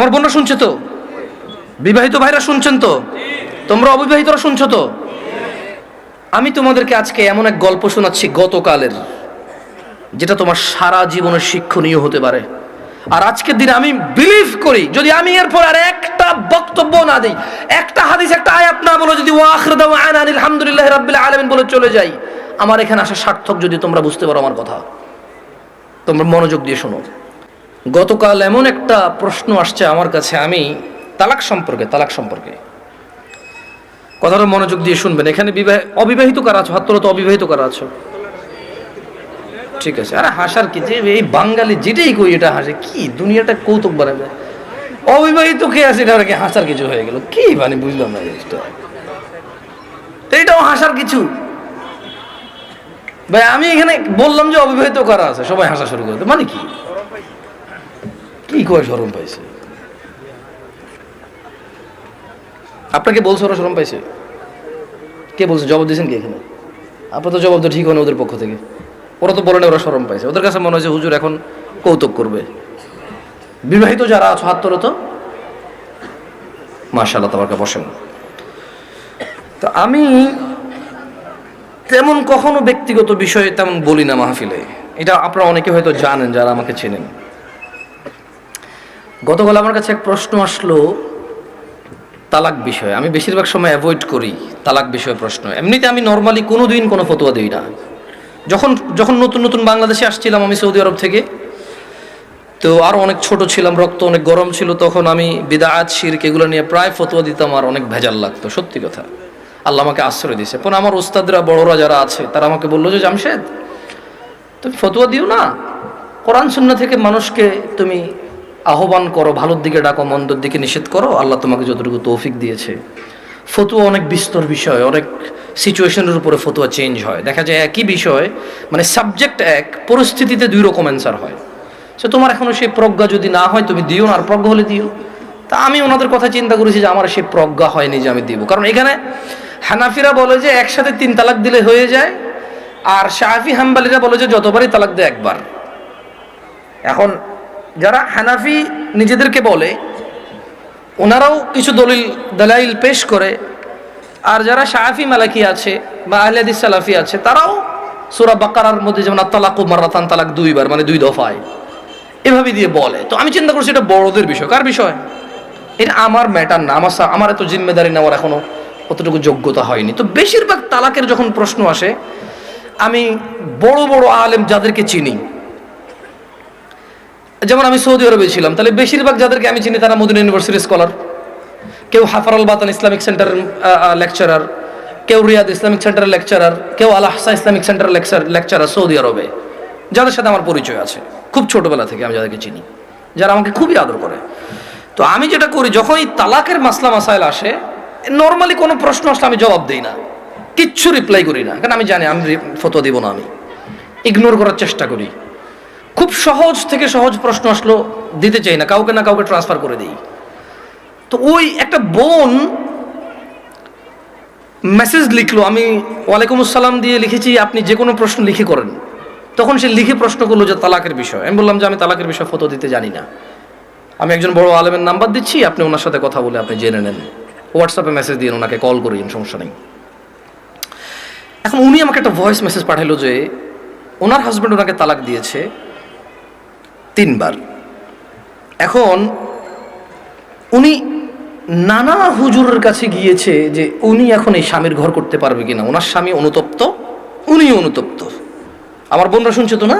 আমার বোনরা শুনছে তো? বিবাহিত ভাইরা শুনছেন তো? তোমরা অবিবাহিতরা শুনছো তো? আমি তোমাদেরকে আজকে এমন এক গল্প শোনাচ্ছি গতকালের, যেটা তোমার সারা জীবনের শিক্ষণীয় হতে পারে। আর আজকের দিনে আমি বিলিভ করি, যদি আমি এরপর আর একটা বক্তব্য না দিই, একটা হাদিস, একটা আয়াত না বলে যদি ওয়াখির দাওয়ানা আলহামদুলিল্লাহি রাব্বিল আলামিন বলে চলে যাই, আমার এখানে আসা সার্থক। যদি তোমরা বুঝতে পারো আমার কথা, তোমরা মনোযোগ দিয়ে শোনো। গতকাল এমন একটা প্রশ্ন আসছে আমার কাছে, আমি তালাক সম্পর্কে কথাটা মনোযোগ দিয়ে শুনবেন। এখানে অবিবাহিত কারা আছো? হাত তোলো তো। অবিবাহিত কারা আছো? ঠিক আছে। আরে হাসার কি, যে এই বাঙালি যেটাই কই এটা হাসে, কি দুনিয়াটা কৌতুক বানাবে। অবিবাহিত কে আছে এটা কি হাসার কিছু হয়ে গেল? কি মানে বুঝলাম না জিনিসটা। তো এটাও হাসার কিছু? ভাই আমি এখানে বললাম যে অবিবাহিত কারা আছে, সবাই হাসা শুরু করে, মানে কি কি কয় শরম পাইছে? আপনাকে বলছে ওরা শরম পাইছে? কে বলছে? জবাব দিয়েছেন কি এখানে? আপনার তো জবাব তো ঠিক হয় না ওদের পক্ষ থেকে। ওরা তো বলে না ওরা শরম পাইছে, ওদের কাছে মনে হয়েছে হুজুর এখন কৌতুক করবে। বিবাহিত যারা আছো হাত তোলো তো। মাশাআল্লাহ, তাবারকা, বসেন। তো আমি তেমন কখনো ব্যক্তিগত বিষয়ে তেমন বলি না মাহফিলে, এটা আপনারা অনেকে হয়তো জানেন যারা আমাকে চেনেন। গতকাল আমার কাছে এক প্রশ্ন আসলো তালাক বিষয়ে। আমি বেশিরভাগ সময় অ্যাভয়েড করি তালাক বিষয়ে প্রশ্ন। এমনিতে আমি নর্মালি কোনোদিন কোনো ফতোয়া দিই না। যখন নতুন নতুন বাংলাদেশে আসছিলাম আমি সৌদি আরব থেকে, তো আরও অনেক ছোট ছিলাম, রক্ত অনেক গরম ছিল, তখন আমি বিদআত শিরক এগুলো নিয়ে প্রায় ফতোয়া দিতাম, আর অনেক ভেজাল লাগতো, সত্যি কথা। আল্লাহ আমাকে আশ্রয় দিয়েছে। পরে আমার ওস্তাদরা, বড়রা যারা আছে, তারা আমাকে বললো যে জামশেদ তুমি ফতোয়া দিও না, কোরআন সুন্নাহ থেকে মানুষকে তুমি আহ্বান করো, ভালোর দিকে ডাকো, মন্দর দিকে নিষেধ করো। আল্লাহ তোমাকে যতটুকু তৌফিক দিয়েছে। ফতোয়া অনেক বিস্তর বিষয়, অনেক সিচুয়েশনের উপরে ফতোয়া চেঞ্জ হয়। দেখা যায় একই বিষয়, মানে সাবজেক্ট এক, পরিস্থিতিতে দুই রকম অ্যান্সার হয়। সে তোমার এখনো সেই প্রজ্ঞা যদি না হয় তুমি দিও না, আর প্রজ্ঞা হলে দিও। তা আমি ওনাদের কথা চিন্তা করেছি যে আমার সেই প্রজ্ঞা হয়নি যে আমি দিব। কারণ এখানে হানাফিরা বলে যে একসাথে 3 তালাক দিলে হয়ে যায়, আর শাফি হাম্বলিরা বলে যে যতবারই তালাক দেয় একবার। এখন যারা হানাফি নিজেদেরকে বলে, ওনারাও কিছু দলাইল পেশ করে, আর যারা শাফি মালাকি আছে বা আহলে হাদিস সালাফি আছে, তারাও সূরা বাকারার মধ্যে যেমন আত-তালাকু মাররাতান, তালাক 2 বার, মানে 2 দফায়, এভাবে দিয়ে বলে। তো আমি চিন্তা করছি এটা বড়দের বিষয়। কার বিষয়? এটা আমার ম্যাটার না, আমার এত জিম্মেদারি নেওয়ার এখনো অতটুকু যোগ্যতা হয়নি। তো বেশিরভাগ তালাকের যখন প্রশ্ন আসে, আমি বড় বড় আলেম যাদেরকে চিনি, যেমন আমি সৌদি আরবে ছিলাম, তাহলে বেশিরভাগ যাদেরকে আমি চিনি তারা মদিনা ইউনিভার্সিটির স্কলার। কেউ হাফার আল বাতান ইসলামিক সেন্টারের লেকচারার, কেউ রিয়াদ ইসলামিক সেন্টারের লেকচারার, কেউ আল আহসা ইসলামিক সেন্টারের লেকচারার সৌদি আরবে, যাদের সাথে আমার পরিচয় আছে খুব ছোটবেলা থেকে, আমি যাদেরকে চিনি, যারা আমাকে খুবই আদর করে। তো আমি যেটা করি, যখন এই তালাকের মাসলা মাসাইল আসে, নর্মালি কোনো প্রশ্ন আসলে আমি জবাব দিই না, কিচ্ছু রিপ্লাই করি না, কারণ আমি জানি আমি ফতোয়া দিব না, আমি ইগনোর করার চেষ্টা করি। খুব সহজ থেকে সহজ প্রশ্ন আসলো দিতে চাই না, কাউকে না কাউকে ট্রান্সফার করে দিই। তো ওই একটা বোন মেসেজ লিখলো, আমি ওয়ালাইকুম আসসালাম দিয়ে লিখেছি আপনি যে কোনো প্রশ্ন লিখে করেন। তখন সে লিখে প্রশ্ন করলো যে তালাকের বিষয়। আমি বললাম যে আমি তালাকের বিষয়ে ফতোয়া দিতে জানি না, আমি একজন বড় আলেমের নাম্বার দিচ্ছি, আপনি ওনার সাথে কথা বলে আপনি জেনে নেন, হোয়াটসঅ্যাপে মেসেজ দিয়ে ওনাকে কল করি, সমস্যা নেই। এখন উনি আমাকে একটা ভয়েস মেসেজ পাঠাইলো যে ওনার হাজব্যান্ড ওনাকে তালাক দিয়েছে 3 বার। এখন উনি নানা হুজুরের কাছে গিয়েছে যে উনি এখন এই স্বামীর ঘর করতে পারবে কিনা। ওনার স্বামী অনুতপ্ত, উনিও অনুতপ্ত। আমার বোনরা শুনছে তো? না,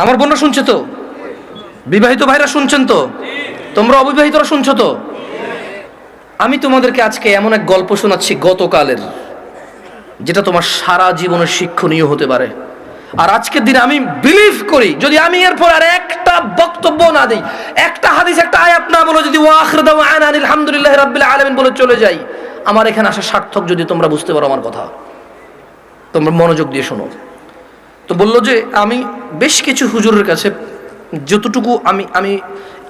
আমার বোনরা শুনছে তো? বিবাহিত ভাইরা শুনছেন তো? তোমরা অবিবাহিতরা শুনছো তো? আমি তোমাদেরকে আজকে এমন এক গল্প শোনাচ্ছি গতকালের, যেটা তোমার সারা জীবনের শিক্ষণীয় হতে পারে। আর আজকের দিনে আমি বিলিভ করি, যদি আমি এরপর আর একটা বক্তব্য না দিই, একটা হাদিস, একটা আয়াত না বলে যদি ওয়াখির দাওয়ানা আলহামদুলিল্লাহি রাব্বিল আলামিন বলে চলে যাই, আমার এখানে আসা সার্থক। যদি তোমরা বুঝতে পারো আমার কথা, তোমরা মনোযোগ দিয়ে শোনো। তো বললো যে আমি বেশ কিছু হুজুরের কাছে যতটুকু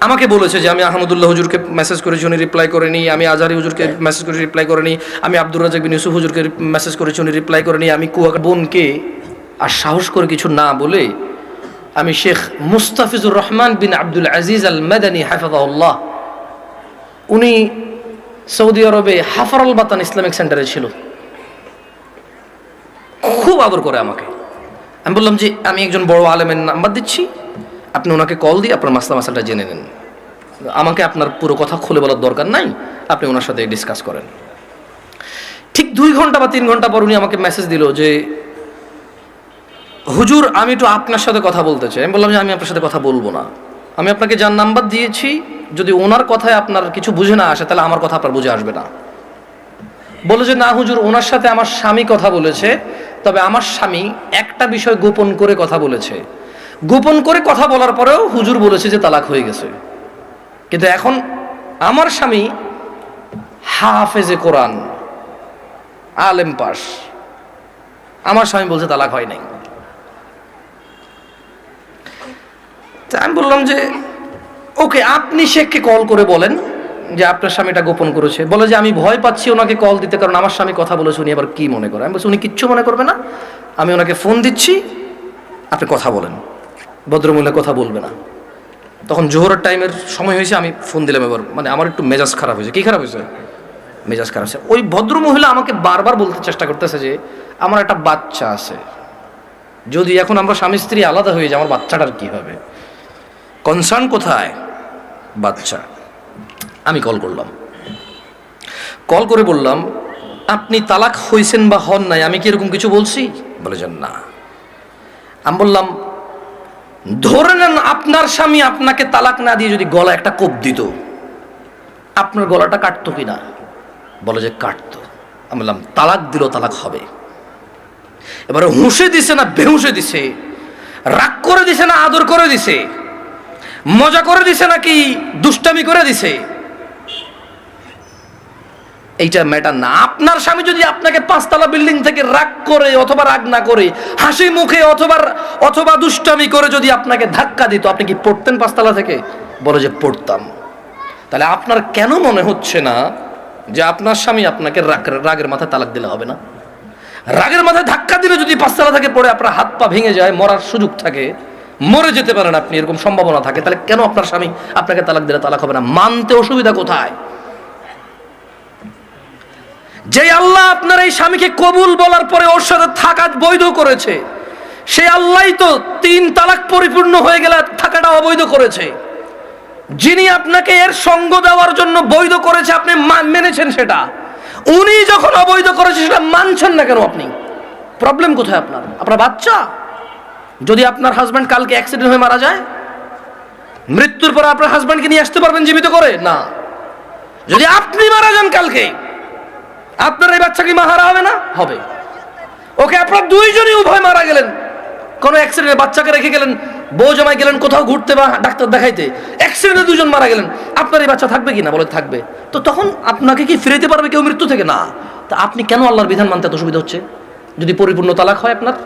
আমাকে বলেছে যে আমি আহমদুল্লাহ হুজুরকে মেসেজ করেছি, উনি রিপ্লাই করেনি। আমি আজহারি হুজুরকে মেসেজ করে রিপ্লাই করেনি। আমি আব্দুর রাজ্জাক বিন ইউসুফ হুজুরকে মেসেজ করেছি, উনি রিপ্লাই করেনি। আমি কুয়াকাটা বোনকে আর সাহস করে কিছু না বলে আমি শেখ মুস্তাফিজুর রহমান বিন আব্দুল আজিজ আল মাদানী হাফিজাহুল্লাহ, উনি সৌদি আরবে হাফারুল বাতান ইসলামিক সেন্টারে ছিল, খুব আদর করে আমাকে। আমি বললাম যে আমি একজন বড় আলেমের নাম্বার দিচ্ছি, আপনি ওনাকে কল দিয়ে আপনার মাসালাটা জেনে নেন, আমাকে আপনার পুরো কথা খুলে বলার দরকার নাই, আপনি ওনার সাথে ডিসকাস করেন। ঠিক 2 ঘন্টা বা 3 ঘন্টা পর উনি আমাকে মেসেজ দিল যে হুজুর আমি একটু আপনার সাথে কথা বলতে চাই। আমি বললাম যে আমি আপনার সাথে কথা বলবো না, আমি আপনাকে যার নাম্বার দিয়েছি যদি ওনার কথায় আপনার কিছু বুঝে না আসে তাহলে আমার কথা আপনার বুঝে আসবে না। বলে যে না হুজুর, ওনার সাথে আমার স্বামী কথা বলেছে, তবে আমার স্বামী একটা বিষয় গোপন করে কথা বলেছে, গোপন করে কথা বলার পরেও হুজুর বলেছে যে তালাক হয়ে গেছে, কিন্তু এখন আমার স্বামী হাফেজে কোরআন, আলেম পাস, আমার স্বামী বলছে তালাক হয় নাই। আমি বললাম যে ওকে, আপনি শেখকে কল করে বলেন যে আপনার স্বামীটা গোপন করেছে। বলে যে আমি ভয় পাচ্ছি ওনাকে কল দিতে, কারণ আমার স্বামী কথা বলেছে, উনি আবার কি মনে করে। আমি বলছি উনি কিচ্ছু মনে করবে না, আমি ওনাকে ফোন দিচ্ছি, আপনি কথা বলেন। ভদ্রমহিলা কথা বলবে না। তখন জোহরের টাইমের সময় হয়েছে, আমি ফোন দিলাম। এবার মানে আমার একটু মেজাজ খারাপ হয়েছে। কি খারাপ হয়েছে? মেজাজ খারাপ হয়েছে। ওই ভদ্রমহিলা আমাকে বারবার বলতে চেষ্টা করতেছে যে আমার একটা বাচ্চা আছে, যদি এখন আমরা স্বামী স্ত্রী আলাদা হয়ে যাই আমার বাচ্চাটার কি হবে, কনসার্ন কোথায়? বাচ্চা। আমি কল করলাম, কল করে বললাম আপনি তালাক হয়েছেন বা হন নাই, আমি কি এরকম কিছু বলছি? বলে যান না। আমি বললাম ধরে নেন আপনার স্বামী আপনাকে তালাক না দিয়ে যদি গলা একটা কোপ দিত, আপনার গলাটা কাটতো কিনা? বলে যে কাটতো। আমি বললাম তালাক দিল, তালাক হবে। এবারে হুঁশে দিছে না বেহুঁশে দিছে, রাগ করে দিছে না আদর করে দিছে, মজা করে দিছে নাকি দুষ্টামি করে দিছে, এইটা ম্যাটার না। আপনার স্বামী যদি আপনাকে 5 তলা বিল্ডিং থেকে রাগ করে অথবা রাগ না করে হাসি মুখে অথবা দুষ্টামি করে যদি আপনাকে ধাক্কা দিত, আপনি কি পড়তেন 5 তলা থেকে? বলে যে পড়তাম। তাহলে আপনার কেন মনে হচ্ছে না যে আপনার স্বামী আপনাকে রাগের মাথায় তালাক দিলে হবে না? রাগের মাথায় ধাক্কা দিলে যদি 5 তলা থেকে পড়ে আপনার হাত পা ভেঙে যায়, মরার সুযোগ থাকে, মরে যেতে পারেন আপনি, এরকম সম্ভাবনা থাকে, তাহলে কেন আপনার স্বামী আপনাকে তালাক দিলে তালাক হবে না? মানতে অসুবিধা কোথায়? যে আল্লাহ আপনার এই স্বামীকে কবুল বলার পরে ওর সাথে থাকা বৈধ করেছে, সে আল্লাহই তো 3 তালাক পরিপূর্ণ হয়ে গেলে থাকাটা অবৈধ করেছে। যিনি আপনাকে এর সঙ্গ দেওয়ার জন্য বৈধ করেছে, আপনি মেনেছেন সেটা, উনি যখন অবৈধ করেছে সেটা মানছেন না কেন আপনি? প্রবলেম কোথায় আপনার? আপনার বাচ্চা? যদি আপনার হাজব্যান্ড কালকে অ্যাক্সিডেন্ট হয়ে মারা যায়, মৃত্যুর পর আপনার হাজব্যান্ডকে নিয়ে আসতে পারবেন জীবিত করে? না। যদি আপনি মারা যান কালকে, আপনার এই বাচ্চা কি মাহারা হবে না? হবে। ওকে, আপনার দুইজনই উভয় মারা গেলেন, কোন অ্যাক্সিডেন্টে বাচ্চাকে রেখে গেলেন, বউ জামাই গেলেন কোথাও ঘুরতে বা ডাক্তার দেখাইতে, অ্যাক্সিডেন্টে 2 জন মারা গেলেন, আপনার এই বাচ্চা থাকবে কি না? বলে থাকবে। তো তখন আপনাকে কি ফিরাইতে পারবে কেউ মৃত্যু থেকে? না। তা আপনি কেন আল্লাহর বিধান মানতে এত অসুবিধা হচ্ছে যদি পরিপূর্ণ তালাক হয় আপনার?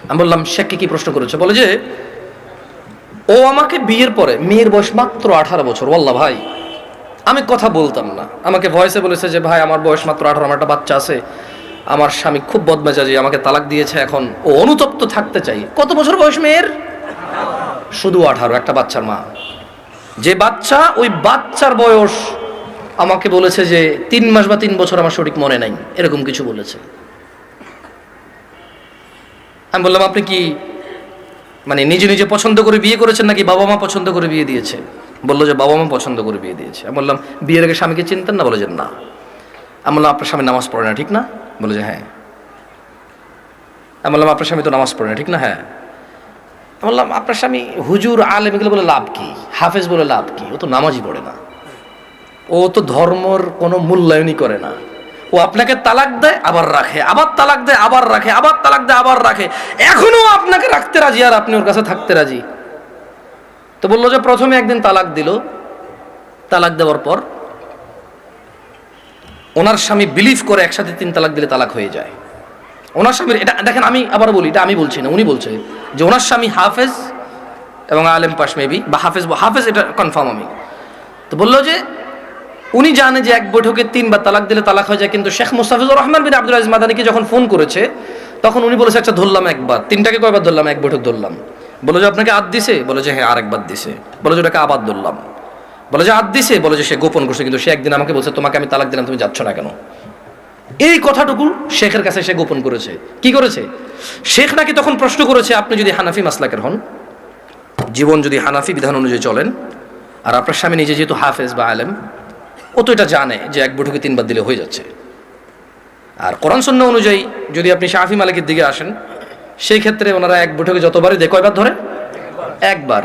আমি বললাম শেখকে কি প্রশ্ন করেছে? বলে যে ও আমাকে বিয়ের পরে, মেয়ের বয়স মাত্র 18 বছর, ওয়াল্লাহ ভাই আমি কথা বলতাম না, আমাকে ভয়েসে বলেছে যে ভাই আমার বয়স মাত্র 18, আমার একটা বাচ্চা আছে, আমার স্বামী খুব বদমেজাজি, আমাকে তালাক দিয়েছে, এখন ও অনুতপ্ত থাকতে চাই। কত বছর বয়স মেয়ের? শুধু 18, একটা বাচ্চার মা। যে বাচ্চা, ওই বাচ্চার বয়স আমাকে বলেছে যে 3 মাস বা 3 বছর, আমার সঠিক মনে নাই, এরকম কিছু বলেছে। আমি বললাম আপনি কি মানে নিজে নিজে পছন্দ করে বিয়ে করেছেন নাকি বাবা মা পছন্দ করে বিয়ে দিয়েছে? বললো যে বাবা মা পছন্দ করে বিয়ে দিয়েছে। আমি বললাম বিয়ের আগে স্বামীকে চিনতেন না? বলে যে না। আমি বললাম আপনার স্বামী নামাজ পড়ে না, ঠিক না? বলে যে হ্যাঁ। আমি বললাম আপনার স্বামী তো নামাজ পড়ে না, ঠিক না? হ্যাঁ। আমি বললাম আপনার স্বামী হুজুর আলেম এগুলো বলে লাভ কি, হাফেজ বলে লাভ কি? ও তো নামাজই পড়ে না, ও তো ধর্মর কোনো মূল্যায়নই করে না। ও আপনাকে তালাক দেয় আবার রাখে, আবার তালাক দেয় আবার রাখে, আবার তালাক দেয় আবার রাখে, এখনো আপনাকে রাখতে রাজি আর আপনি ওর কাছে থাকতে রাজি। তো বললো যে প্রথমে একদিন তালাক দিল, তালাক দেওয়ার পর ওনার স্বামী বিলিভ করে একসাথে 3 তালাক দিলে তালাক হয়ে যায়। ওনার স্বামীর এটা দেখেন, আমি আবার বলি, এটা আমি বলছি না, উনি বলছে যে ওনার স্বামী হাফেজ এবং আলেম পাশ মেবি, বা হাফেজ এটা কনফার্ম আমি। তো বললো যে উনি জানে যে এক বৈঠকে 3 বার তালাক দিলে তালাক হয়ে যায়, কিন্তু শেখ মুস্তাফিজুর রহমান বিন আব্দুল আজিজ মাদানীকে যখন ফোন করেছে তখন উনি বলেছে আচ্ছা ধরলাম একবার, 3টাকে কয়বার ধরলাম? এক বৈঠক ধরলাম। বলে যে আপনাকে আদ দিছে, বলে যে হ্যাঁ আরেকবার দিছে, বলে যে ওটাকে আবাদ ধরলাম, বলে যে আদ দিছে, বলে যে সে গোপন করছে, কিন্তু সে একদিন আমাকে বলছে তোমাকে আমি তালাক দিলাম, তুমি যাচ্ছ না কেন? এই কথাটুকু শেখের কাছে সে গোপন করেছে। কি করেছে? শেখ নাকি তখন প্রশ্ন করেছে, আপনি যদি হানাফি মাসলাকের হন, জীবন যদি হানাফি বিধান অনুযায়ী চলেন, আর আপনার স্বামী নিজে যেহেতু হাফেজ বা আলেম, ও তো এটা জানে যে এক বৈঠকে 3 বার দিলে হয়ে যাচ্ছে। আর কোরআন সুন্নাহ অনুযায়ী যদি আপনি শাফি মালিকের দিকে আসেন, সেই ক্ষেত্রে ওনারা এক বৈঠকে যতবারই দেয়, কয়বার ধরে? একবার।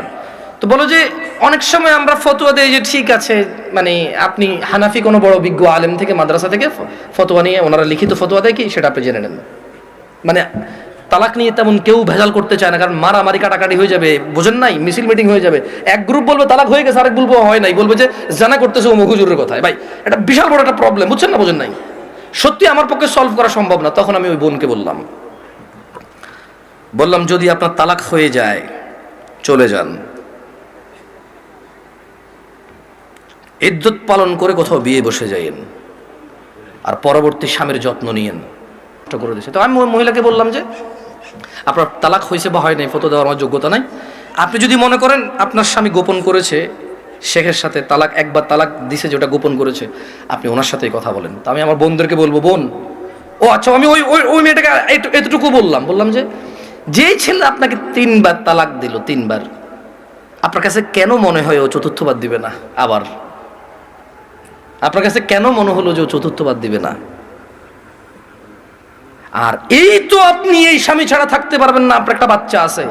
তো বলো যে অনেক সময় আমরা ফতোয়া দেই যে ঠিক আছে, মানে আপনি হানাফি কোনো বড় বিজ্ঞ আলেম থেকে, মাদ্রাসা থেকে ফতোয়া নিয়ে ওনারা লিখিত ফতোয়া দেয় কি, সেটা আপনি জেনে নেন। মানে তালাক নিয়ে তেমন কেউ ভেজাল করতে চায় না, কারণ মারামারি কাটাকাটি হয়ে যাবে, বোঝেন নাই, মিছিল মিটিং হয়ে যাবে। এক গ্রুপ বলবে তালাক হয়ে গেছে, আরেক বলবো হয় নাই, বলবে যে জানা করতেছে ও হুজুরের কথায়। ভাই এটা বিশাল বড় একটা প্রবলেম, বুঝছেন না, বোঝেন নাই। সত্যি আমার পক্ষে সলভ করা সম্ভব না। তখন আমি ওই বোনকে বললাম যদি আপনার তালাক হয়ে যায়, চলে যান, ইদ্যত পালন করে কোথাও বিয়ে বসে যাইয়েন, আর পরবর্তী স্বামীর যত্ন নিয়েন করে দিয়েছে। তো আমি ওই মহিলাকে বললাম যে আপনার তালাক হয়েছে বা হয় নাই, ফটো দেওয়ার আমার যোগ্যতা নাই। আপনি যদি মনে করেন আপনার স্বামী গোপন করেছে, শেখের সাথে তালাক একবার তালাক দিছে যেটা গোপন করেছে, আপনি ওনার সাথেই কথা বলেন। তো আমি আমার বোনদেরকে বলবো, বোন ও আচ্ছা, আমি ওই ওই মেয়েটাকে এতটুকু বললাম যে যেই ছেলে আপনাকে 3 বার তালাক দিল, 3 বার, আপনার কাছে কেন মনে হয় ও 4র্থবার দিবে না? আবার আপনার কাছে কেন মনে হলো যে ও 4র্থবার দিবে না? আর এই তো আপনি এই স্বামী ছাড়া থাকতে পারবেন না, আপনার একটা বাচ্চা আছে,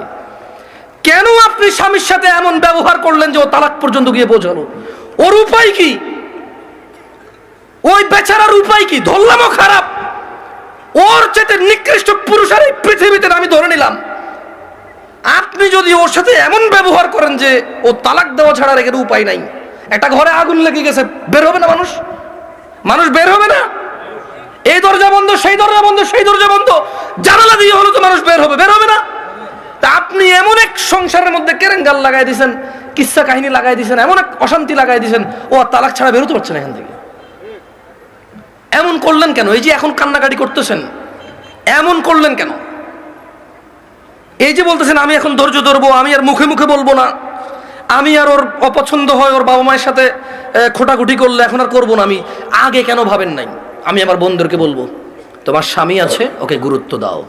কেন আপনি স্বামীর সাথে এমন ব্যবহার করলেন যে ও তালাক পর্যন্ত গিয়ে পৌঁছালো? ওর উপায় কি? ওই বেচারার উপায় কি? ধরলামও খারাপ, ওর চেয়ে নিকৃষ্ট পুরুষ আর এই পৃথিবীতে আমি ধরে নিলাম। আপনি যদি ওর সাথে এমন ব্যবহার করেন যে ও তালাক দেওয়া ছাড়া রেখে উপায় নাই, একটা ঘরে আগুন লেগে গেছে, বের হবে না মানুষ বের হবে না? এই দরজা বন্ধ, সেই দরজা বন্ধ, সেই দরজা বন্ধ, জানালা দিয়ে হলো তো মানুষ বের হবে না? তা আপনি এমন এক সংসারের মধ্যে কেরেঙ্গাল লাগাই দিয়েছেন, কিচ্ছা কাহিনী লাগাই দিয়েছেন, এমন এক অশান্তি লাগাই দিয়েছেন, ও আর তালাক ছাড়া বেরোতে পারছে না এখান থেকে। এমন করলেন কেন? এই যে এখন কান্নাকাটি করতেছেন, এমন করলেন কেন? এই যে বলতেছেন আমি এখন ধৈর্য ধরবো, আমি আর মুখে মুখে বলবো না, আমি আর ওর অপছন্দ হয় ওর বাবা মায়ের সাথে খোটাখুটি করলে এখন আর করবো না, আমি আগে কেন ভাবেন নাই? আমি আমার বোনদেরকে বলবো, তোমার স্বামী আছে, ওকে গুরুত্ব দাও।